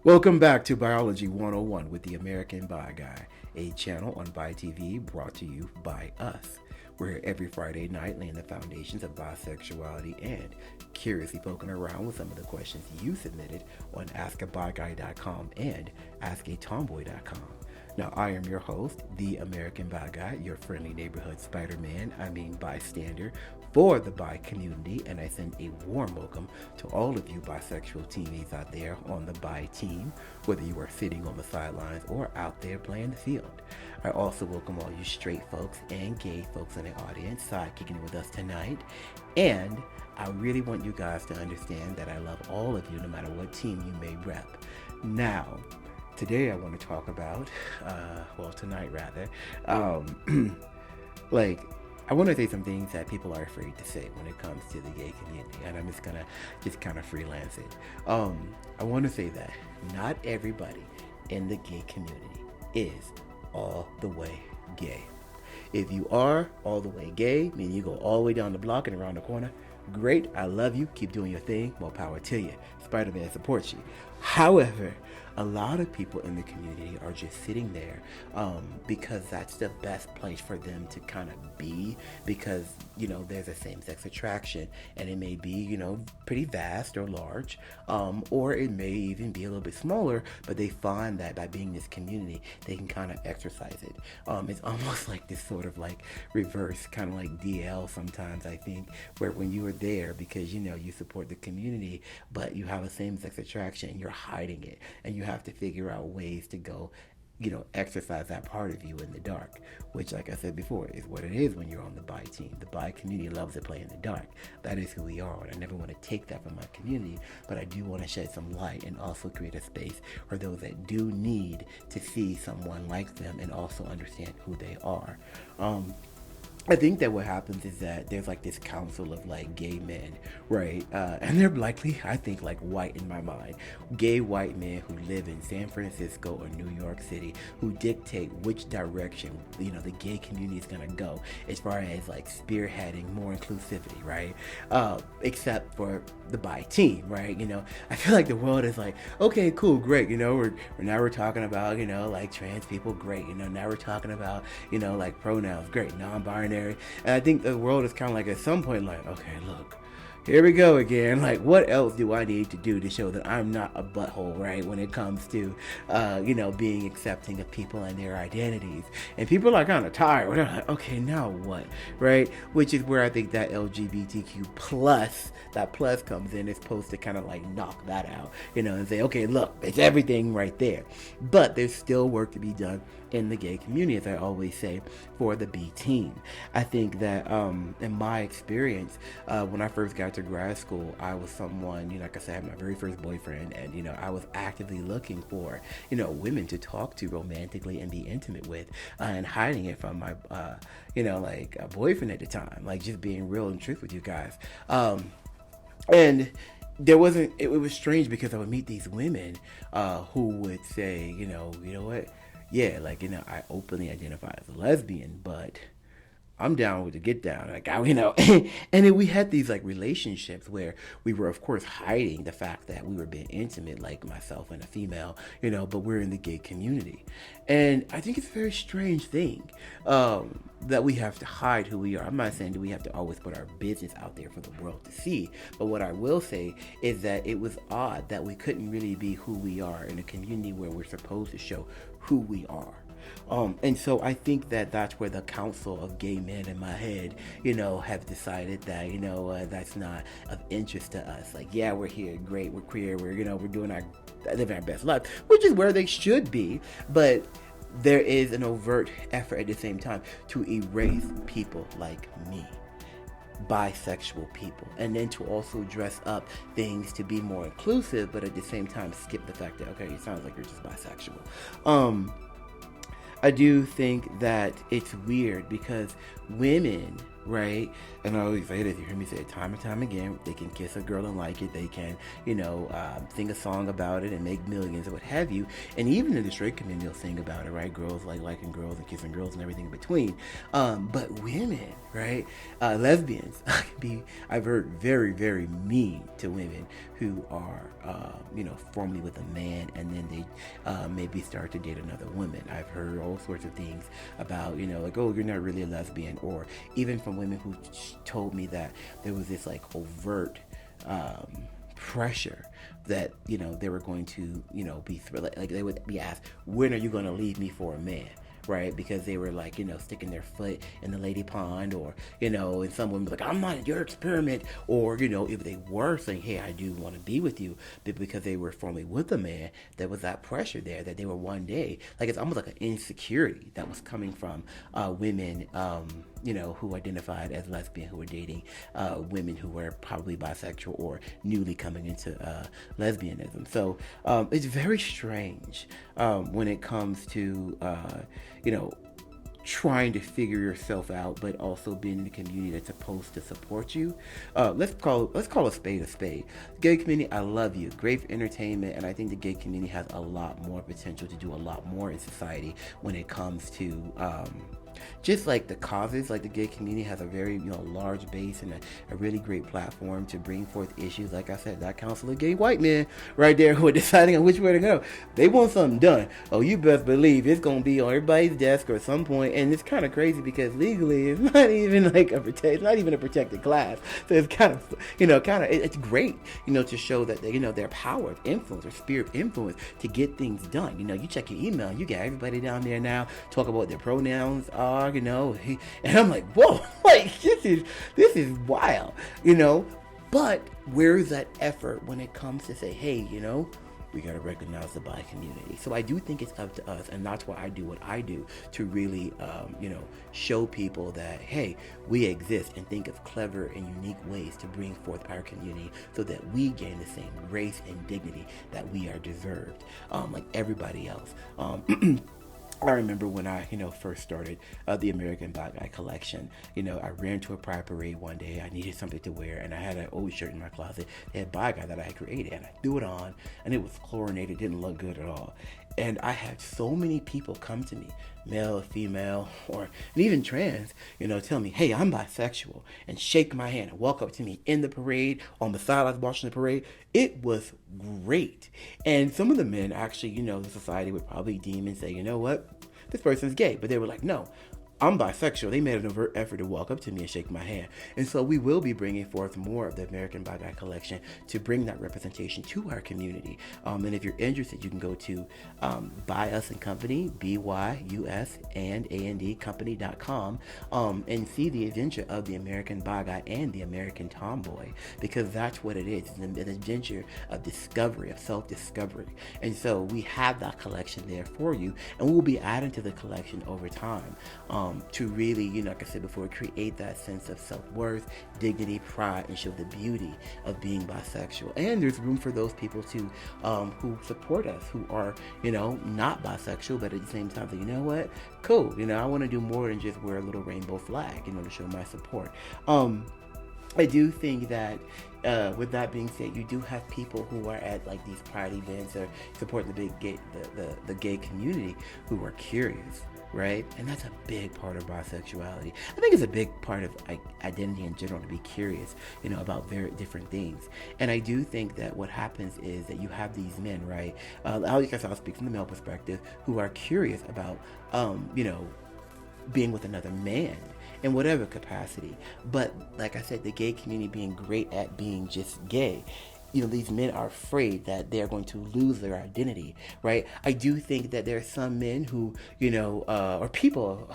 Welcome back to Biology 101 with the American Bi Guy, a channel on Bi TV brought to you by us. We're here every Friday night laying the foundations of bisexuality and curiously poking around with some of the questions you submitted on askabiguy.com and askatomboy.com. Now, I am your host, the American Bi Guy, your friendly neighborhood Spiderman, bystander for the bi community, and I send a warm welcome to all of you bisexual teammates out there on the bi team, whether you are sitting on the sidelines or out there playing the field. I also welcome all you straight folks and gay folks in the audience sidekicking with us tonight, and I really want you guys to understand that I love all of you no matter what team you may rep. Now, today I want to talk about, tonight rather, I want to say some things that people are afraid to say when it comes to the gay community, and I'm just gonna kind of freelance it. I want to say that not everybody in the gay community is all the way gay. If you are all the way gay, meaning you go all the way down the block and around the corner, great, I love you, keep doing your thing, more power to you. Spider-Man supports you. However, a lot of people in the community are just sitting there because that's the best place for them to kind of be, because, there's a same-sex attraction, and it may be, pretty vast or large, or it may even be a little bit smaller, but they find that by being in this community, they can kind of exercise it. It's almost like this sort of like reverse, kind of like DL sometimes, I think, where when you are there because, you support the community, but you have a same-sex attraction, you're hiding it, and you have to figure out ways to go exercise that part of you in the dark, which, like I said before, is what it is when you're on the bi team. The bi community loves to play in the dark. That is who we are, and I never want to take that from my community, but I do want to shed some light and also create a space for those that do need to see someone like them and also understand who they are. I think that what happens is that there's like this council of like gay men, right? And they're likely, I think, like white in my mind. Gay white men who live in San Francisco or New York City who dictate which direction, the gay community is gonna go as far as like spearheading more inclusivity, right? Except for the bi team, right? I feel like the world is like, okay, cool, great. We're talking about, like trans people, great. Now we're talking about, like pronouns, great. Non-binary. And I think the world is kind of like at some point like, okay, look, here we go again. Like, what else do I need to do to show that I'm not a butthole, right? When it comes to, being accepting of people and their identities. And people are kind of tired. They're like, okay, now what, right? Which is where I think that LGBTQ plus, that plus comes in. It's supposed to kind of like knock that out, and say, okay, look, it's everything right there. But there's still work to be done in the gay community, as I always say, for the B team. I think that in my experience, when I first got to grad school, I was someone, like I said, I had my very first boyfriend, and I was actively looking for, women to talk to romantically and be intimate with, and hiding it from my, boyfriend at the time, like just being real and truth with you guys. And there wasn't, it was strange because I would meet these women who would say, you know what? Yeah, I openly identify as a lesbian, but I'm down with the get down, and then we had these like relationships where we were, of course, hiding the fact that we were being intimate, like myself and a female, but we're in the gay community, and I think it's a very strange thing that we have to hide who we are. I'm not saying that we have to always put our business out there for the world to see, but what I will say is that it was odd that we couldn't really be who we are in a community where we're supposed to show who we are. And so I think that that's where the council of gay men in my head, have decided that, that's not of interest to us. Like, yeah, we're here, great, we're queer, we're doing living our best life, which is where they should be. But there is an overt effort at the same time to erase people like me, bisexual people, and then to also dress up things to be more inclusive, but at the same time skip the fact that, okay, it sounds like you're just bisexual. I do think that it's weird because women right? And I always say this, you hear me say it time and time again. They can kiss a girl and like it. They can, sing a song about it and make millions or what have you. And even in the straight community, they'll sing about it, right? Girls like liking girls and kissing girls and everything in between. But women, right? Lesbians, I've heard very, very mean to women who are, formerly with a man and then they maybe start to date another woman. I've heard all sorts of things about, like, oh, you're not really a lesbian, or even from women who told me that there was this like overt pressure that they were going to be like they would be asked, when are you going to leave me for a man, right? Because they were like, sticking their foot in the lady pond, or, and some women like, I'm not your experiment, or, if they were saying, hey, I do want to be with you, but because they were formerly with a man, there was that pressure there that they were one day, like, it's almost like an insecurity that was coming from women, who identified as lesbian, who were dating women who were probably bisexual or newly coming into lesbianism. So it's very strange when it comes to, trying to figure yourself out, but also being in a community that's supposed to support you. Let's call a spade a spade. Gay community, I love you. Great for entertainment, and I think the gay community has a lot more potential to do a lot more in society when it comes to just like the causes. Like the gay community has a very large base and a really great platform to bring forth issues. Like I said, that council of gay white men right there who are deciding on which way to go. They want something done. Oh, you best believe it's gonna be on everybody's desk or at some point. And it's kind of crazy because legally it's not even like it's not even a protected class. So it's kind of it's great to show that their power of influence or sphere of influence to get things done. You check your email, you got everybody down there now talk about what their pronouns are. And I'm like, whoa, like this is wild, But where's that effort when it comes to say, hey, we got to recognize the bi community? So I do think it's up to us, and that's why I do what I do, to really, show people that, hey, we exist, and think of clever and unique ways to bring forth our community so that we gain the same grace and dignity that we are deserved, like everybody else. I remember when I, first started the American Bi Guy collection. I ran to a pride parade one day. I needed something to wear, and I had an old shirt in my closet. It had Bi Guy that I had created, and I threw it on, and it was chlorinated. Didn't look good at all. And I had so many people come to me, male, female, and even trans, tell me, hey, I'm bisexual, and shake my hand and walk up to me in the parade, on the sidelines watching the parade. It was great. And some of the men actually, the society would probably deem and say, you know what, this person's gay. But they were like, no, I'm bisexual. They made an overt effort to walk up to me and shake my hand. And so we will be bringing forth more of the American Bi Guy collection to bring that representation to our community. And if you're interested, you can go to Buy Us and Company, BYUS and AND Company.com, and see the adventure of the American Bi Guy and the American Tomboy, because that's what it is. It's an adventure of discovery, of self-discovery. And so we have that collection there for you, and we'll be adding to the collection over time. To really, like I said before, create that sense of self-worth, dignity, pride, and show the beauty of being bisexual. And there's room for those people to who support us, who are, not bisexual, but at the same time, say, you know what, cool, I want to do more than just wear a little rainbow flag, to show my support. I do think that with that being said, you do have people who are at like these pride events or support the gay community who are curious, right? And that's a big part of bisexuality. I think it's a big part of identity in general, to be curious, about very different things. And I do think that what happens is that you have these men, right? I'll speak from the male perspective, who are curious about, being with another man in whatever capacity. But like I said, the gay community being great at being just gay, these men are afraid that they're going to lose their identity, right? I do think that there are some men who, or people,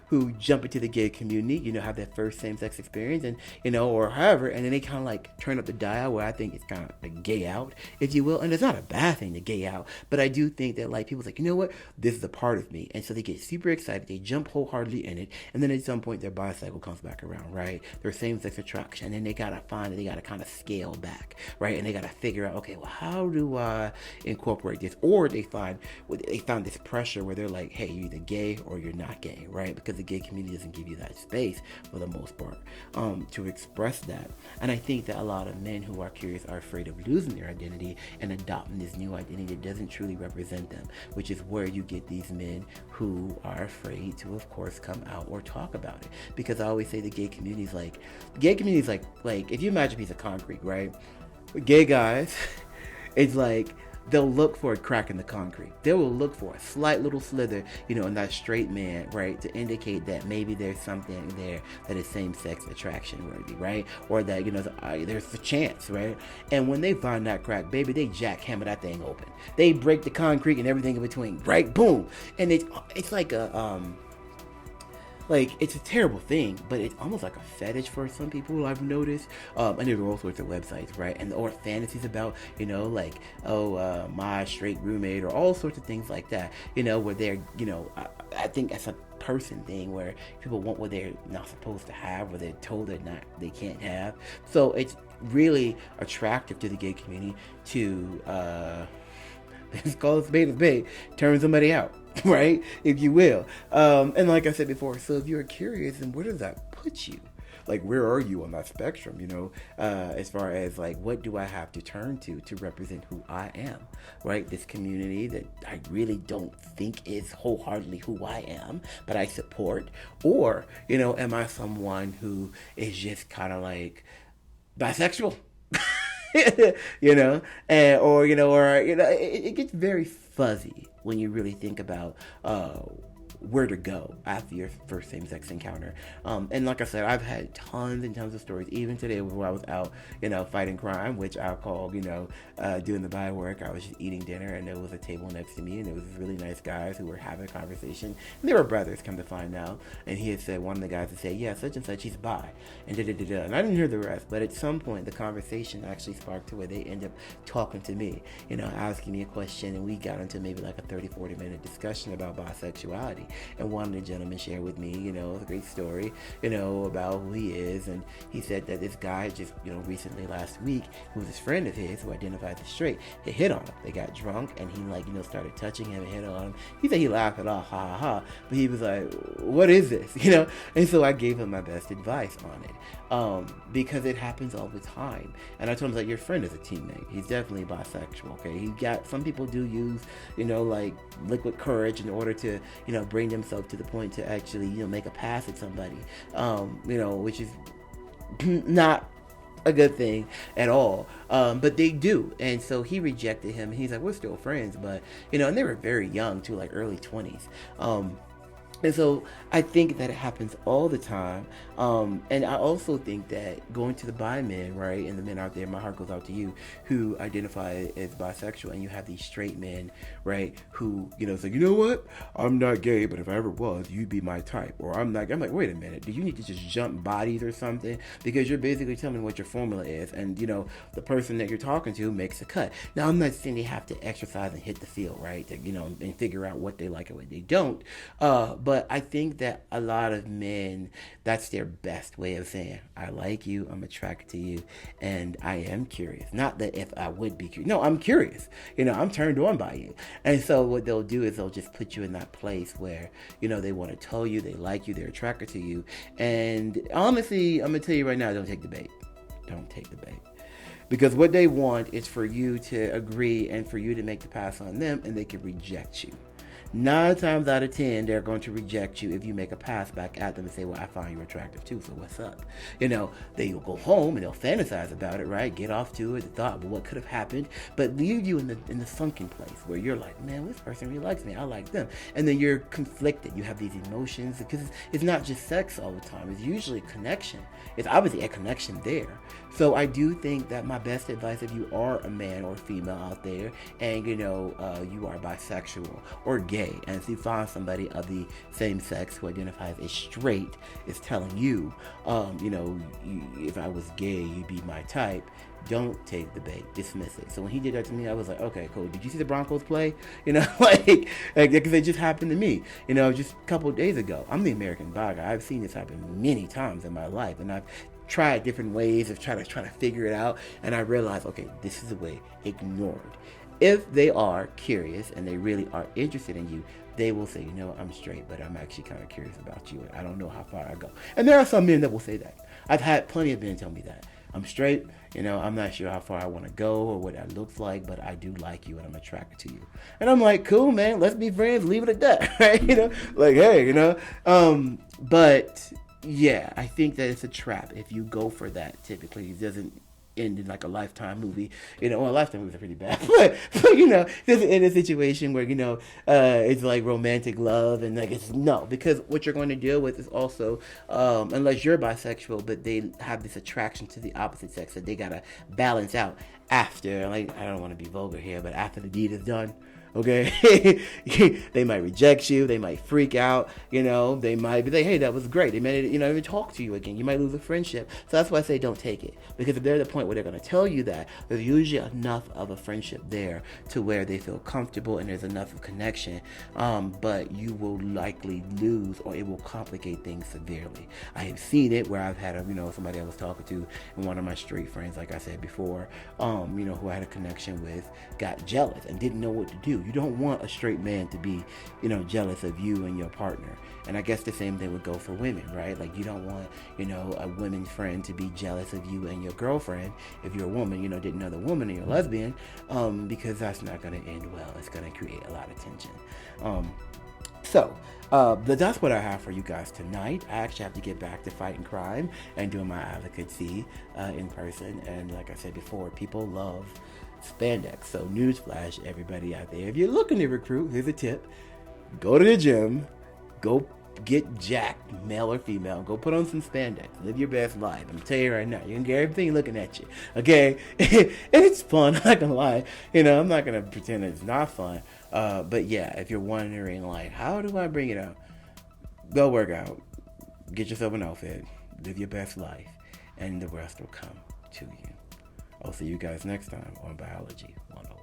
who jump into the gay community, have their first same-sex experience, and, or however, and then they kind of like turn up the dial, where I think it's kind of like gay out, if you will. And it's not a bad thing to gay out, but I do think that like people's like, you know what, this is a part of me. And so they get super excited, they jump wholeheartedly in it, and then at some point their bisexual comes back around, right? Their same-sex attraction, and then they gotta find that they gotta kind of scale back, right? And they gotta figure out, okay, well, how do I incorporate this? Or they found this pressure where they're like, hey, you're either gay or you're not gay, right? Because the gay community doesn't give you that space for the most part to express that. And I think that a lot of men who are curious are afraid of losing their identity and adopting this new identity that doesn't truly represent them, which is where you get these men who are afraid to, of course, come out or talk about it. Because I always say the gay community is like if you imagine a piece of concrete, right? Gay guys, it's like they'll look for a crack in the concrete. They will look for a slight little slither, in that straight man, right, to indicate that maybe there's something there that is same-sex attraction worthy, right? Or that, there's a chance, right? And when they find that crack, baby, they jackhammer that thing open. They break the concrete and everything in between, right? Boom. And it's like it's a terrible thing, but it's almost like a fetish for some people, I've noticed. And there's all sorts of websites, right? Or fantasies about, my straight roommate, or all sorts of things like that, where they're, I think that's a person thing where people want what they're not supposed to have, or they're told they can't have. So it's really attractive to the gay community to, let's call it spade a spade, turn somebody out. Right, if you will. And like I said before, so if you're curious, then where does that put you? Like, where are you on that spectrum, as far as like, what do I have to turn to represent who I am, right? This community that I really don't think is wholeheartedly who I am, but I support. Or, am I someone who is just kind of like bisexual? It gets very fuzzy when you really think about where to go after your first same-sex encounter. And like I said, I've had tons and tons of stories, even today where I was out, fighting crime, which I called, doing the body work. I was just eating dinner, and there was a table next to me, and there was really nice guys who were having a conversation. And they were brothers, come to find out. And he had said, one of the guys would say, yeah, such and such, he's bi. And da-da-da-da. And I didn't hear the rest, but at some point, the conversation actually sparked to where they end up talking to me, asking me a question, and we got into maybe like a 30-40 minute discussion about bisexuality. And one of the gentlemen shared with me, a great story, about who he is. And he said that this guy just, recently last week, who was a friend of his who identified as straight, he hit on him. They got drunk, and he started touching him and hit on him. He said he laughed it off, ha ha ha. But he was like, what is this? And so I gave him my best advice on it. Because it happens all the time. And I told him, like, your friend is a teammate. He's definitely bisexual, okay? Some people do use, liquid courage in order to, bring themselves to the point to actually, make a pass at somebody, which is not a good thing at all. But they do. And so he rejected him. And he's like, we're still friends. But, and they were very young too, like early 20s. And so I think that it happens all the time. And I also think that going to the bi men, right, and the men out there, my heart goes out to you, who identify as bisexual, and you have these straight men, right, who, say, you know what, I'm not gay, but if I ever was, you'd be my type. Or I'm like, wait a minute, do you need to just jump bodies or something? Because you're basically telling me what your formula is, and, the person that you're talking to makes a cut. Now, I'm not saying they have to exercise and hit the field, right, to, and figure out what they like and what they don't. But I think that a lot of men, that's their best way of saying, I like you, I'm attracted to you, and I am curious. Not that if I would be curious. No, I'm curious. I'm turned on by you. And so what they'll do is they'll just put you in that place where, they want to tell you they like you, they're attracted to you. And honestly, I'm going to tell you right now, don't take the bait. Don't take the bait. Because what they want is for you to agree and for you to make the pass on them, and they can reject you. 9 times out of 10, they're going to reject you if you make a pass back at them and say, well, I find you attractive too, so what's up? They'll go home and they'll fantasize about it, right? Get off to it, the thought, well, what could have happened? But leave you in the sunken place where you're like, man, this person really likes me, I like them. And then you're conflicted. You have these emotions, because it's not just sex all the time. It's usually connection. It's obviously a connection there. So I do think that my best advice, if you are a man or female out there, and you are bisexual or gay, and if you find somebody of the same sex who identifies as straight is telling you, if I was gay, you'd be my type, don't take the bait, dismiss it. So when he did that to me, I was like, okay, cool. Did you see the Broncos play? Because it just happened to me, just a couple of days ago. I'm the American bi guy. I've seen this happen many times in my life, and I've tried different ways of trying to figure it out, and I realized, okay, this is the way. Ignored. If they are curious and they really are interested in you, they will say, I'm straight, but I'm actually kind of curious about you, and I don't know how far I go. And there are some men that will say that. I've had plenty of men tell me that. I'm straight, I'm not sure how far I want to go or what that looks like, but I do like you and I'm attracted to you. And I'm like, cool, man, let's be friends, leave it at that, right? Like, hey, but yeah, I think that it's a trap if you go for that. Typically, it doesn't end in like a Lifetime movie. Well, Lifetime movies are pretty bad, but doesn't end in a situation where it's like romantic love and like it's no, because what you're going to deal with is also unless you're bisexual, but they have this attraction to the opposite sex that they gotta balance out after. Like, I don't want to be vulgar here, but after the deed is done. Okay, they might reject you. They might freak out. They might be like, "Hey, that was great." They might, even talk to you again. You might lose a friendship. So that's why I say don't take it, because if they're at the point where they're going to tell you that, there's usually enough of a friendship there to where they feel comfortable and there's enough of connection. But you will likely lose, or it will complicate things severely. I have seen it where I've had somebody I was talking to, and one of my straight friends, like I said before, who I had a connection with, got jealous and didn't know what to do. You don't want a straight man to be, jealous of you and your partner. And I guess the same thing would go for women, right? Like, you don't want, a women's friend to be jealous of you and your girlfriend if you're a woman, didn't know the woman and you're a lesbian, because that's not going to end well. It's going to create a lot of tension. But that's what I have for you guys tonight. I actually have to get back to fighting crime and doing my advocacy in person. And like I said before, people love spandex. So newsflash, everybody out there, if you're looking to recruit, here's a tip: go to the gym, go get jacked, male or female, go put on some spandex, live your best life. I'm telling you right now, you can get everything looking at you, okay? And it's fun. I'm not gonna lie, I'm not gonna pretend it's not fun. But yeah, if you're wondering like, how do I bring it up, go work out, get yourself an outfit, live your best life, and the rest will come to you. I'll see you guys next time on Biology 101.